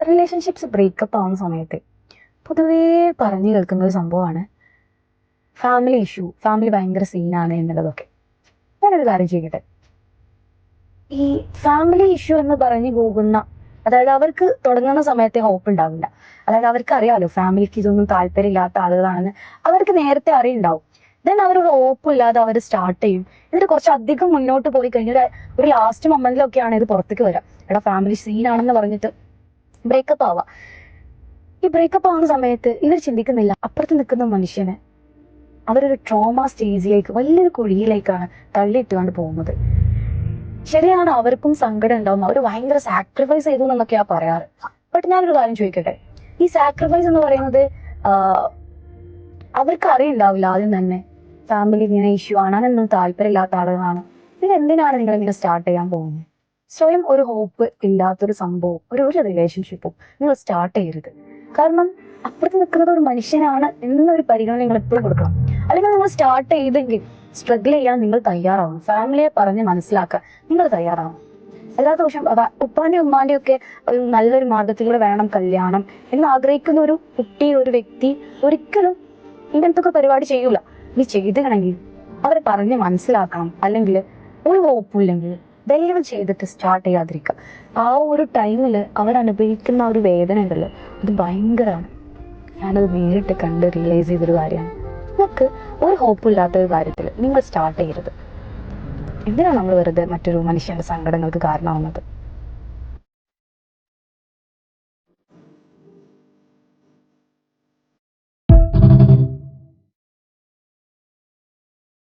Relationships breakup ആവുന്ന സമയത്ത് പൊതുവേ പറഞ്ഞു കേൾക്കുന്ന ഒരു സംഭവമാണ് ഫാമിലി ഇഷ്യൂ, ഫാമിലി ഭയങ്കര സീനാണ് എന്നുള്ളതൊക്കെ. ഞാനൊരു കാര്യം ചെയ്യട്ടെ, ഈ ഫാമിലി ഇഷ്യൂ എന്ന് പറഞ്ഞു പോകുന്ന, അതായത് അവർക്ക് തുടങ്ങുന്ന സമയത്തെ ഹോപ്പ് ഉണ്ടാവില്ല. അതായത് അവർക്ക് അറിയാലോ ഫാമിലിക്ക് ഇതൊന്നും താല്പര്യമില്ലാത്ത ആളുകളാണെന്ന് അവർക്ക് നേരത്തെ അറിയുണ്ടാവും. ദെൻ അവരൊരു ഹോപ്പില്ലാതെ അവർ സ്റ്റാർട്ട് ചെയ്യും. എന്നിട്ട് കുറച്ച് അധികം മുന്നോട്ട് പോയി കഴിഞ്ഞാൽ ഒരു ലാസ്റ്റ് മൊമെന്റിലൊക്കെയാണ് ഇത് പുറത്തേക്ക് വരാം. എടാ ഫാമിലി സീനാണെന്ന് പറഞ്ഞിട്ട് ബ്രേക്കപ്പ് ആവാം. ഈ ബ്രേക്കപ്പ് ആവുന്ന സമയത്ത് ഇവർ ചിന്തിക്കുന്നില്ല, അപ്പുറത്ത് നിൽക്കുന്ന മനുഷ്യന് അവരൊരു ട്രോമ സ്റ്റേജിലേക്ക്, വലിയൊരു കുഴിയിലേക്കാണ് തള്ളിയിട്ടുകൊണ്ട് പോകുന്നത്. ശരിയാണ്, അവർക്കും സങ്കടം ഉണ്ടാവും, അവർ ഭയങ്കര സാക്രിഫൈസ് ചെയ്തു എന്നൊക്കെയാ പറയാറ്. ബട്ട് ഞാനൊരു കാര്യം ചോദിക്കട്ടെ, ഈ സാക്രിഫൈസ് എന്ന് പറയുന്നത് അവർക്ക് അറിയുണ്ടാവില്ല ആദ്യം തന്നെ ഫാമിലി ഇങ്ങനെ ഇഷ്യൂ ആണ്, അതൊന്നും താല്പര്യമില്ലാത്ത ആളുകളാണ്. ഇത് എന്തിനാണ് നിങ്ങൾ ഇങ്ങനെ സ്റ്റാർട്ട് ചെയ്യാൻ പോകുന്നത്? സ്വയം ഒരു ഹോപ്പ് ഇല്ലാത്തൊരു സംഭവം, ഒരു റിലേഷൻഷിപ്പും നിങ്ങൾ സ്റ്റാർട്ട് ചെയ്യരുത്. കാരണം അപ്പുറത്ത് നിൽക്കുന്നത് ഒരു മനുഷ്യനാണ് എന്നൊരു പരിഗണന നിങ്ങൾ എപ്പോഴും കൊടുക്കണം. അല്ലെങ്കിൽ നിങ്ങൾ സ്റ്റാർട്ട് ചെയ്തെങ്കിൽ സ്ട്രഗിൾ ചെയ്യാൻ നിങ്ങൾ തയ്യാറാവണം. ഫാമിലിയെ പറഞ്ഞ് മനസ്സിലാക്കാൻ നിങ്ങൾ തയ്യാറാവണം. അല്ലാത്ത പക്ഷം ഉപ്പാന്റെ ഉമ്മാന്റെ ഒക്കെ ഒരു നല്ലൊരു മാർഗത്തിലൂടെ വേണം കല്യാണം എന്ന് ആഗ്രഹിക്കുന്ന ഒരു കുട്ടി, ഒരു വ്യക്തി ഒരിക്കലും ഇങ്ങനത്തെ ഒക്കെ പരിപാടി ചെയ്യൂല. നീ ചെയ്തിട്ടുണ്ടെങ്കിൽ അവരെ പറഞ്ഞ് മനസ്സിലാക്കണം. അല്ലെങ്കിൽ ഒരു ഹോപ്പില്ലെങ്കിൽ ദയവ് ചെയ്തിട്ട് സ്റ്റാർട്ട് ചെയ്യാതിരിക്കുക. ആ ഒരു ടൈമിൽ അവരനുഭവിക്കുന്ന ഒരു വേദന ഉണ്ടല്ലോ, അത് ഭയങ്കരമാണ്. ഞാനത് നേരിട്ട് കണ്ട് റിയലൈസ് ചെയ്തൊരു കാര്യമാണ്. നിങ്ങൾക്ക് ഒരു ഹോപ്പില്ലാത്ത ഒരു കാര്യത്തിൽ നിങ്ങൾ സ്റ്റാർട്ട് ചെയ്യരുത്. എന്തിനാണ് നമ്മൾ വെറുതെ മറ്റൊരു മനുഷ്യന്റെ സങ്കടങ്ങൾക്ക് കാരണമാവുന്നത്?